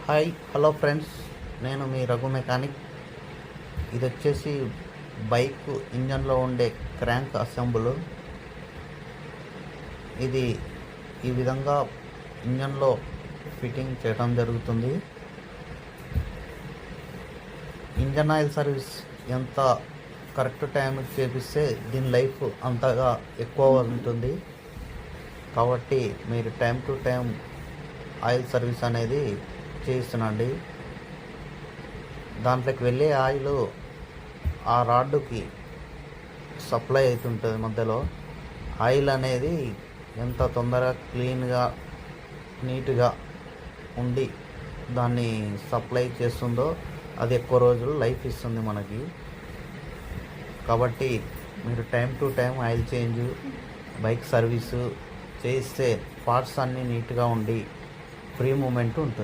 Hi hello friends, నేను మీ Raghu mechanic. ఇది వచ్చేసి బైక్ ఇంజన్లో ఉండే క్రాంక్ అసెంబుల్. ఇది ఈ విధంగా ఇంజన్లో ఫిట్టింగ్ చేయడం జరుగుతుంది. ఇంజన్ ఆయిల్ సర్వీస్ ఎంత కరెక్ట్ టైంకి చేపిస్తే దీని లైఫ్ అంతగా ఎక్కువ ఉంటుంది. కాబట్టి మీరు time to time oil service అనేది చేయిస్తున్నాండి. దాంట్లోకి వెళ్ళే ఆయిల్ ఆ రాడ్డుకి సప్లై అవుతుంటుంది. మధ్యలో ఆయిల్ అనేది ఎంత తొందరగా క్లీన్గా నీట్గా ఉండి దాన్ని సప్లై చేస్తుందో అది ఎక్కువ రోజులు లైఫ్ ఇస్తుంది మనకి. కాబట్టి మీరు time to time oil change, bike service చేయిస్తే పార్ట్స్ అన్నీ నీట్గా ఉండి ఫ్రీ మూమెంట్ ఉంటుంది.